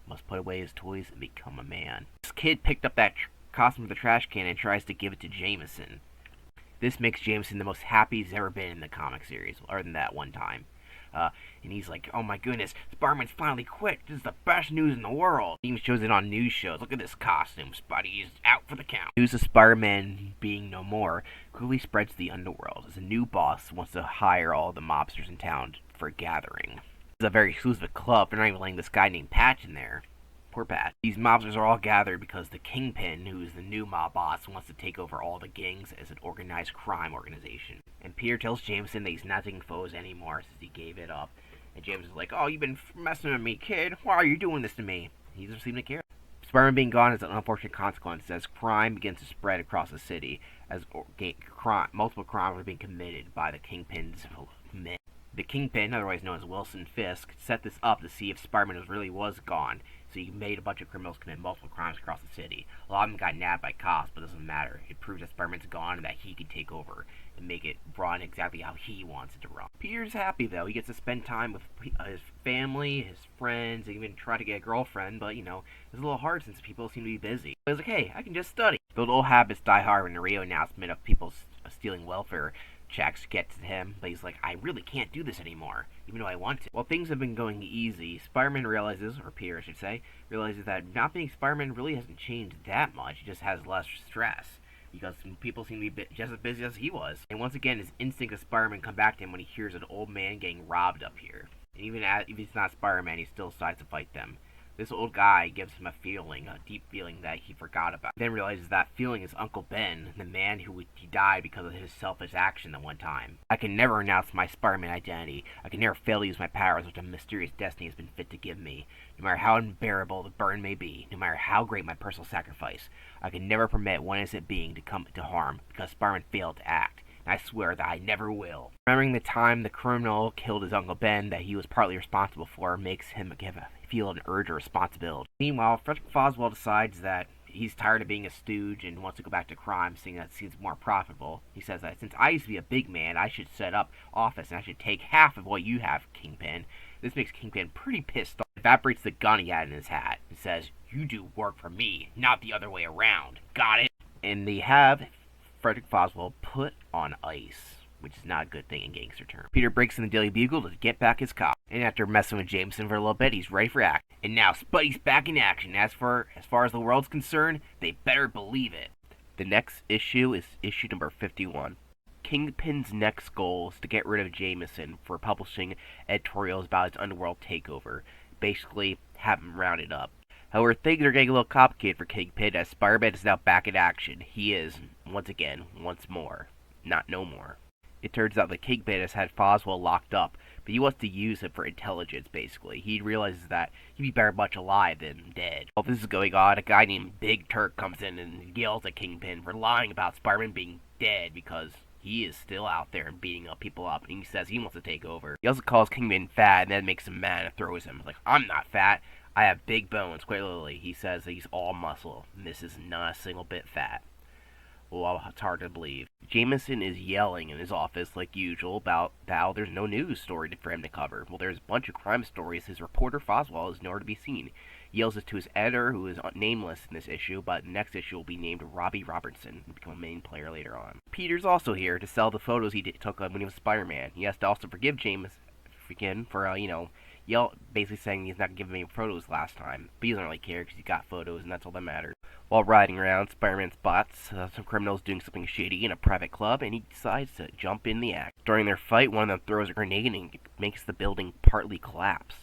must put away his toys and become a man. This kid picked up that costume from the trash can and tries to give it to Jameson. This makes Jameson the most happy he's ever been in the comic series, other than that one time. And he's like, oh my goodness, Spider-Man's finally quit. This is the best news in the world. He even shows it on news shows. Look at this costume. Spidey is out for the count. News of Spider-Man being no more quickly spreads to the underworld as a new boss wants to hire all the mobsters in town for a gathering. This is a very exclusive club. They're not even letting this guy named Patch in there. Poor Patch. These mobsters are all gathered because the Kingpin, who is the new mob boss, wants to take over all the gangs as an organized crime organization. And Peter tells Jameson that he's not taking photos anymore since he gave it up. And James is like, oh, you've been messing with me, kid. Why are you doing this to me? He doesn't seem to care. Spider-Man being gone is an unfortunate consequence as crime begins to spread across the city, as multiple crimes are being committed by the Kingpin's men. The Kingpin, otherwise known as Wilson Fisk, set this up to see if Spider-Man really was gone, so he made a bunch of criminals commit multiple crimes across the city. A lot of them got nabbed by cops, but it doesn't matter. It proves that Spider-Man's gone and that he can take over and make it run exactly how he wants it to run. Peter's happy, though. He gets to spend time with his family, his friends, and even try to get a girlfriend, but, it's a little hard since people seem to be busy. But he's like, hey, I can just study. Those old habits die hard when the radio announcement of people stealing welfare checks get to him, but he's like, I really can't do this anymore, even though I want to. While things have been going easy, Spider-Man realizes, or Peter I should say, realizes that not being Spider-Man really hasn't changed that much. He just has less stress, because people seem to be just as busy as he was. And once again, his instinct of Spider-Man come back to him when he hears an old man getting robbed up here. And even if he's not Spider-Man, he still decides to fight them. This old guy gives him a deep feeling that he forgot about. He then realizes that feeling is Uncle Ben, the man he died because of his selfish action the one time. I can never renounce my Spider-Man identity. I can never fail to use my powers which a mysterious destiny has been fit to give me. No matter how unbearable the burden may be, no matter how great my personal sacrifice, I can never permit one innocent being to come to harm because Spider-Man failed to act. I swear that I never will. Remembering the time the criminal killed his Uncle Ben that he was partly responsible for makes him feel an urge of responsibility. Meanwhile, Frederick Foswell decides that he's tired of being a stooge and wants to go back to crime, seeing that seems more profitable. He says that since I used to be a big man, I should set up office and I should take half of what you have, Kingpin. This makes Kingpin pretty pissed off. Evaporates the gun he had in his hat. He says, "You do work for me, not the other way around. Got it?" And they have Frederick Foswell put on ice, which is not a good thing in gangster terms. Peter breaks in the Daily Bugle to get back his cop. And after messing with Jameson for a little bit, he's ready for action. And now Spidey's back in action. As far as the world's concerned, they better believe it. The next issue is issue number 51. Kingpin's next goal is to get rid of Jameson for publishing editorials about his underworld takeover. Basically, have him rounded up. However, things are getting a little complicated for Kingpin as Spider-Man is now back in action. He is, once more, not no more. It turns out that Kingpin has had Foswell locked up, but he wants to use him for intelligence, basically. He realizes that he'd be better much alive than dead. While this is going on, a guy named Big Turk comes in and yells at Kingpin for lying about Spider-Man being dead because he is still out there and beating up people up, and he says he wants to take over. He also calls Kingpin fat, and then makes him mad and throws him. Like, I'm not fat. I have big bones. Quite literally, he says that he's all muscle, and this is not a single bit fat. Well, it's hard to believe. Jameson is yelling in his office like usual about how there's no news story for him to cover. Well, there's a bunch of crime stories. His reporter Foswell is nowhere to be seen. He yells this to his editor, who is nameless in this issue, but the next issue will be named Robbie Robertson, and become a main player later on. Peter's also here to sell the photos he took when he was Spider-Man. He has to also forgive Jameson for, basically saying he's not giving me photos last time. But he doesn't really care because he's got photos, and that's all that matters. While riding around, Spider-Man spots some criminals doing something shady in a private club, and he decides to jump in the act. During their fight, one of them throws a grenade and makes the building partly collapse.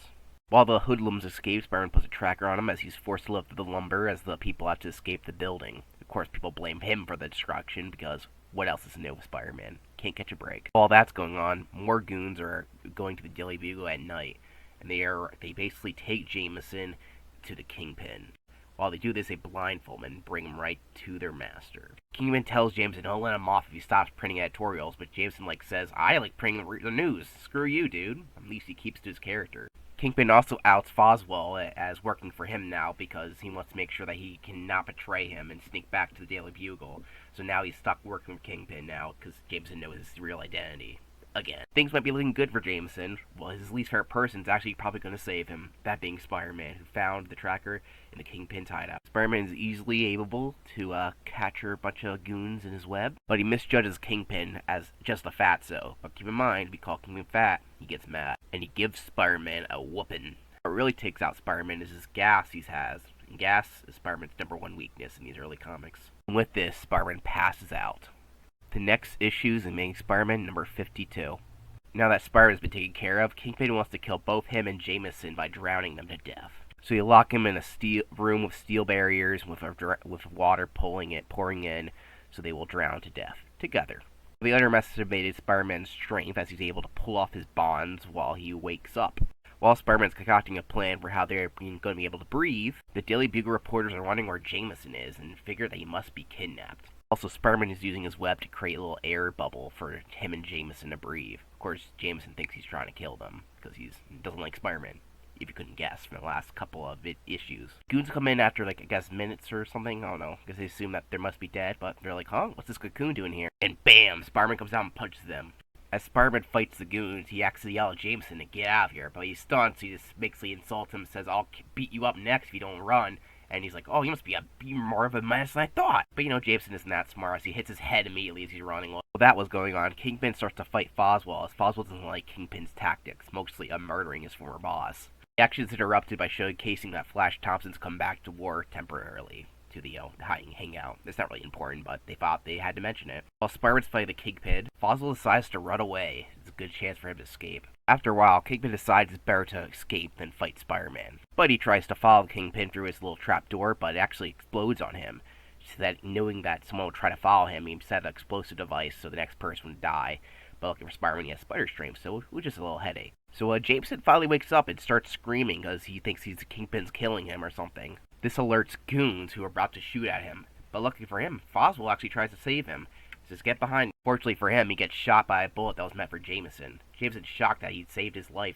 While the hoodlums escape, Spider-Man puts a tracker on him as he's forced to lift the lumber as the people have to escape the building. Of course, people blame him for the destruction because what else is new with Spider-Man? Can't catch a break. While that's going on, more goons are going to the Daily Bugle at night, and they basically take Jameson to the Kingpin. While they do this, they blindfold him and bring him right to their master. Kingpin tells Jameson he'll let him off if he stops printing editorials, but Jameson says, I like printing the news. Screw you, dude. At least he keeps to his character. Kingpin also outs Foswell as working for him now because he wants to make sure that he cannot betray him and sneak back to the Daily Bugle. So now he's stuck working with Kingpin now because Jameson knows his real identity. Again, things might be looking good for Jameson. Well, his least favorite person's actually probably going to save him, that being Spider-Man, who found the tracker in the Kingpin's hideout. Spider-Man is easily able to capture a bunch of goons in his web, but he misjudges Kingpin as just a fatso. But keep in mind, if you call Kingpin fat, he gets mad, and he gives Spider-Man a whooping. What really takes out Spider-Man is his gas he has. And gas is Spider-Man's #1 weakness in these early comics. And with this, Spider-Man passes out. The next issue is Amazing Spider-Man number 52. Now that Spider-Man has been taken care of, Kingpin wants to kill both him and Jameson by drowning them to death. So you lock him in a room with steel barriers with water pouring in, so they will drown to death together. They underestimated Spider-Man's strength as he's able to pull off his bonds while he wakes up. While Spider-Man's concocting a plan for how they're going to be able to breathe, the Daily Bugle reporters are wondering where Jameson is and figure that he must be kidnapped. Also, Spider-Man is using his web to create a little air bubble for him and Jameson to breathe. Of course, Jameson thinks he's trying to kill them because he doesn't like Spider-Man, if you couldn't guess from the last couple of issues. Goons come in after, minutes or something. I don't know, because they assume that they must be dead, but they're like, huh, what's this cocoon doing here? And bam, Spider-Man comes out and punches them. As Spider-Man fights the goons, he accidentally yells at Jameson to get out of here, but he's stunned, so he just basically insults him and says, I'll beat you up next if you don't run. And he's like, oh, you must be more of a menace than I thought. But, Jameson isn't that smart, as he hits his head immediately as he's running. While that was going on, Kingpin starts to fight Foswell, as Foswell doesn't like Kingpin's tactics, mostly murdering his former boss. The action is interrupted by showcasing that Flash Thompson's come back to war temporarily to the hangout. It's not really important, but they thought they had to mention it. While Spider-Man's fighting the Kingpin, Foswell decides to run away. It's a good chance for him to escape. After a while, Kingpin decides it's better to escape than fight Spider-Man. But he tries to follow Kingpin through his little trap door, but it actually explodes on him. So that knowing that someone would try to follow him, he set an explosive device so the next person would die. But looking for Spider-Man, he has spider streams, so it was just a little headache. So Jameson finally wakes up and starts screaming because he thinks Kingpin's killing him or something. This alerts goons who are about to shoot at him. But luckily for him, Foswell actually tries to save him. He says, get behind me. Fortunately for him, he gets shot by a bullet that was meant for Jameson. Jameson's shocked that he'd saved his life.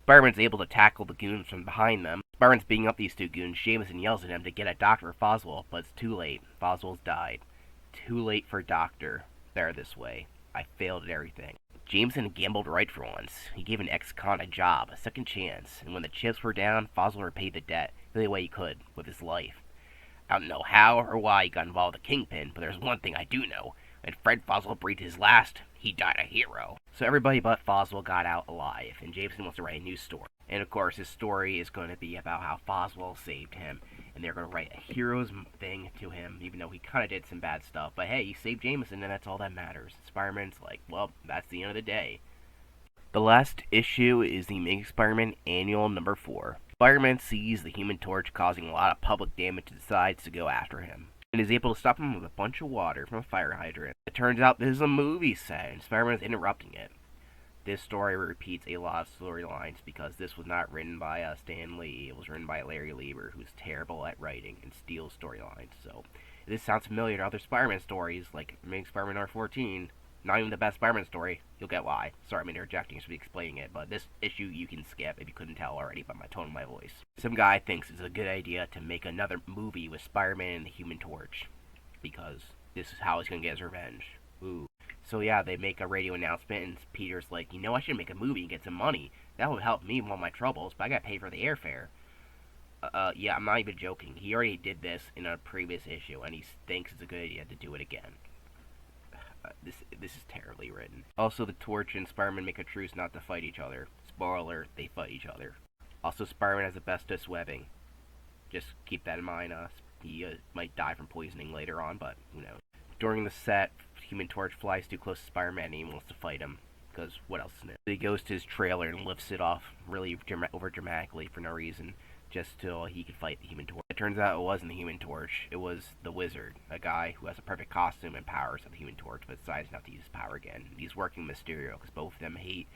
Spider-Man's able to tackle the goons from behind them. Spider-Man's beating up these two goons. Jameson yells at him to get a doctor for Foswell, but it's too late. Foswell's died. Too late for a doctor. Better this way. I failed at everything. Jameson gambled right for once. He gave an ex-con a job, a second chance, and when the chips were down, Foswell repaid the debt the only way he could, with his life. I don't know how or why he got involved with the Kingpin, but there's one thing I do know. When Fred Foswell breathed his last, he died a hero. So everybody but Foswell got out alive, and Jameson wants to write a new story. And of course, his story is going to be about how Foswell saved him, and they're going to write a hero's thing to him, even though he kind of did some bad stuff. But hey, he saved Jameson, and that's all that matters. Spider-Man's like, well, that's the end of the day. The last issue is the Amazing Spider-Man Annual number 4. Spider-Man sees the Human Torch causing a lot of public damage and decides to go after him, and is able to stop him with a bunch of water from a fire hydrant. It turns out this is a movie set, and Spider-Man is interrupting it. This story repeats a lot of storylines because this was not written by Stan Lee. It was written by Larry Lieber, who's terrible at writing and steals storylines. So, if this sounds familiar to other Spider-Man stories, like Amazing Spider-Man R14, not even the best Spider-Man story, you'll get why. Sorry, I'm interjecting, I should be explaining it, but this issue you can skip if you couldn't tell already by my tone of my voice. Some guy thinks it's a good idea to make another movie with Spider-Man and the Human Torch, because this is how he's gonna get his revenge. Ooh. So yeah, they make a radio announcement, and Peter's like, you know, I should make a movie and get some money. That would help me with all my troubles, but I gotta pay for the airfare. Yeah, I'm not even joking. He already did this in a previous issue, and he thinks it's a good idea to do it again. This is terribly written. Also, the Torch and Spider-Man make a truce not to fight each other. Spoiler alert, they fight each other. Also, Spider-Man has asbestos webbing. Just keep that in mind. He might die from poisoning later on, but who knows. During the set, Human Torch flies too close to Spider-Man and he wants to fight him, because what else is new? He goes to his trailer and lifts it off really over dramatically for no reason, just so he could fight the Human Torch. It turns out it wasn't the Human Torch, it was the Wizard, a guy who has a perfect costume and powers of the Human Torch, but decides not to use his power again. He's working Mysterio, because both of them hate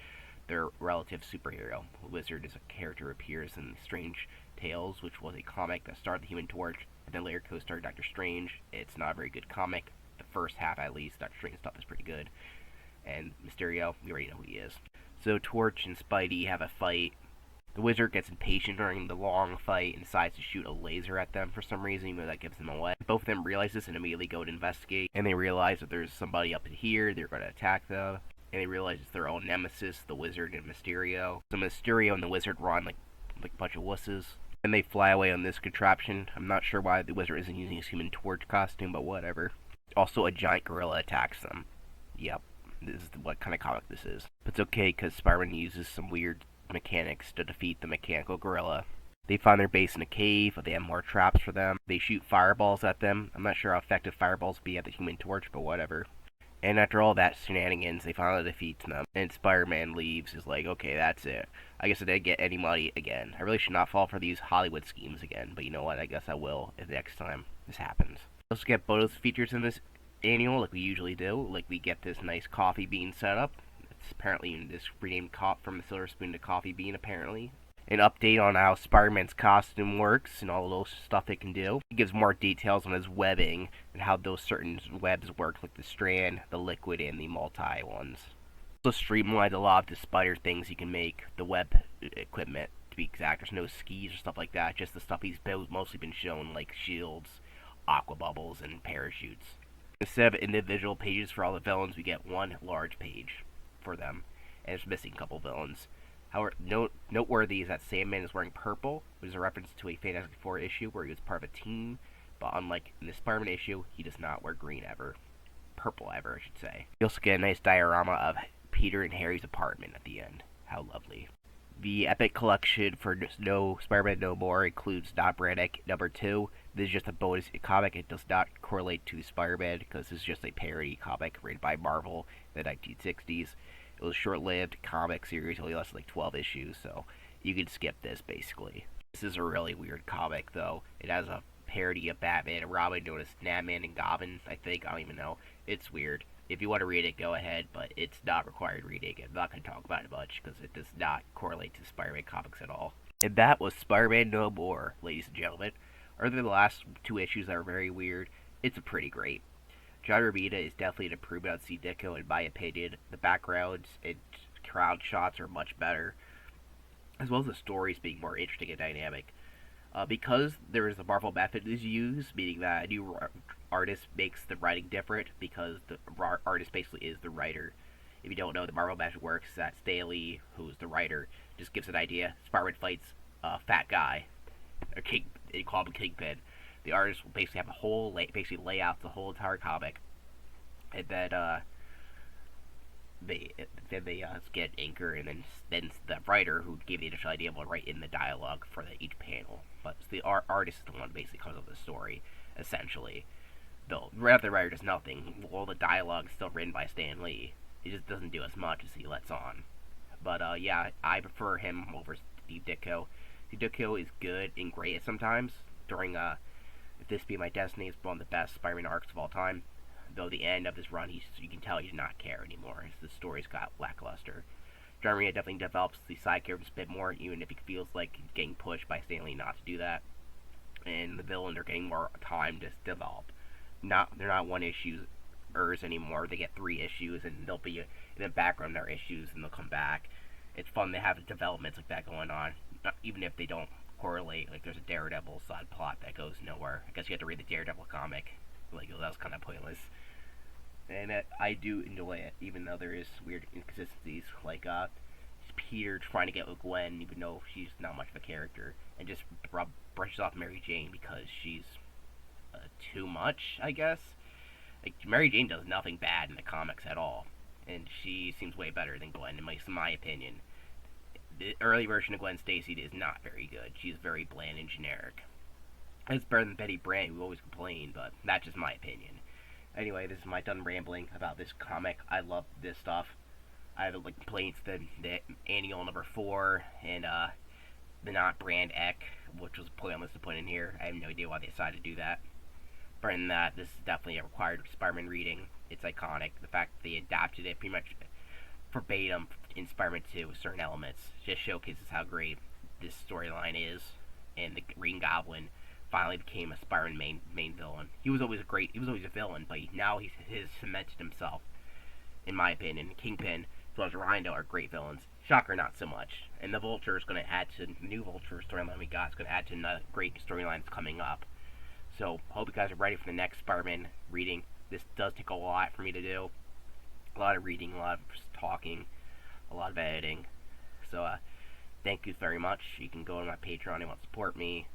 their relative superhero. The Wizard is a character who appears in Strange Tales, which was a comic that started the Human Torch, and then later co-starred Doctor Strange. It's not a very good comic. The first half, at least, Doctor Strange stuff is pretty good. And Mysterio, we already know who he is. So Torch and Spidey have a fight. The Wizard gets impatient during the long fight and decides to shoot a laser at them for some reason, even though that gives them away. Both of them realize this and immediately go to investigate, and they realize that there's somebody up in here, they're going to attack them, and they realize it's their own nemesis, the Wizard and Mysterio. So Mysterio and the Wizard run like a bunch of wusses, and they fly away on this contraption. I'm not sure why the Wizard isn't using his Human Torch costume, but whatever. Also, a giant gorilla attacks them. Yep, this is what kind of comic this is. But it's okay, because Spider-Man uses some weird mechanics to defeat the mechanical gorilla. They find their base in a cave, but they have more traps for them. They shoot fireballs at them. I'm not sure how effective fireballs would be at the Human Torch, but whatever. And after all that shenanigans, they finally defeat them. And Spider-Man leaves, is like, okay, that's it. I guess I didn't get any money again. I really should not fall for these Hollywood schemes again, but you know what, I guess I will if next time this happens. We also get bonus features in this annual, like we usually do. Like, we get this nice coffee bean setup. It's apparently this renamed from the Silver Spoon to Coffee Bean, apparently. An update on how Spider-Man's costume works and all those stuff it can do. It gives more details on his webbing and how those certain webs work, like the strand, the liquid, and the multi ones. Also streamlined a lot of the spider things you can make, the web equipment, to be exact. There's no skis or stuff like that, just the stuff he's mostly been shown, like shields, aqua bubbles, and parachutes. Instead of individual pages for all the villains, we get one large page for them, and it's missing a couple villains. However, noteworthy is that Sandman is wearing purple, which is a reference to a Fantastic Four issue where he was part of a team, but unlike in the Spider-Man issue, he does not wear green ever. Purple ever, I should say. You also get a nice diorama of Peter and Harry's apartment at the end. How lovely. The Epic Collection for Spider-Man No More includes Brand Echh number 2. This is just a bonus comic. It does not correlate to Spider-Man because this is just a parody comic written by Marvel in the 1960s. It was a short-lived comic series, only lasted like 12 issues, so you can skip this, basically. This is a really weird comic, though. It has a parody of Batman and Robin known as Gnatman and Goblin, I think. I don't even know. It's weird. If you want to read it, go ahead, but it's not required reading. I'm not going to talk about it much, because it does not correlate to Spider-Man comics at all. And that was Spider-Man No More, ladies and gentlemen. Other than the last 2 issues that are very weird, it's pretty great. John Romita is definitely an improvement on C. Ditko, in my opinion. The backgrounds and crowd shots are much better, as well as the stories being more interesting and dynamic. Because there is a Marvel method is used, meaning that a new artist makes the writing different because the artist basically is the writer. If you don't know, the Marvel method works that Staley, who's the writer, just gives an idea. Spider-Man fights a fat guy, or King. They call him Kingpin. The artist will basically have a whole basically lay out the whole entire comic, and they then they get anchor, and then the writer who gave the initial idea will write in the dialogue for each panel. But the artist is the one who basically comes up with the story, essentially. Though the writer does nothing. All the dialogue is still written by Stan Lee. He just doesn't do as much as he lets on. But yeah, I prefer him over Steve Ditko. Steve Ditko is good and great sometimes. During If This Be My Destiny is one of the best Spider-Man arcs of all time. Though the end of this run, you can tell he does not care anymore. The story's got lackluster. John Romita definitely develops the side characters a bit more, even if it feels like he's getting pushed by Stan Lee not to do that. And the villains are getting more time to develop. They're not one issues anymore. They get 3 issues, and they'll be in the background their issues, and they'll come back. It's fun to have developments like that going on, even if they don't correlate. Like there's a Daredevil side plot that goes nowhere. I guess you have to read the Daredevil comic. Like that was kind of pointless. And I do enjoy it, even though there is weird inconsistencies, like Peter trying to get with Gwen, even though she's not much of a character, and just brushes off Mary Jane because she's too much, I guess. Like Mary Jane does nothing bad in the comics at all, and she seems way better than Gwen, at least in my opinion. The early version of Gwen Stacy is not very good. She's very bland and generic. It's better than Betty Brant, who always complained, but that's just my opinion. Anyway, this is my done rambling about this comic. I love this stuff. I have complaints the annual number 4 and the not Brand Echh, which was pointless to put in here. I have no idea why they decided to do that. But in that, this is definitely a required Spider-Man reading. It's iconic. The fact that they adapted it pretty much verbatim in Spider-Man 2 with certain elements just showcases how great this storyline is. And the Green Goblin finally became a Spider-Man main villain. He was always a villain, but now he's cemented himself, in my opinion. Kingpin as well as Rhino are great villains. Shocker, not so much. And the Vulture is going to add to the new Vulture storyline we got. It's going to add to another great storylines coming up. So, hope you guys are ready for the next Spider-Man reading. This does take a lot for me to do. A lot of reading, a lot of talking, a lot of editing. So, thank you very much. You can go to my Patreon and want to support me.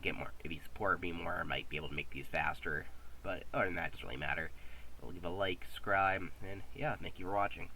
Get more. If you support me more, I might be able to make these faster. But other than that, it doesn't really matter. Leave a like, subscribe, and yeah, thank you for watching.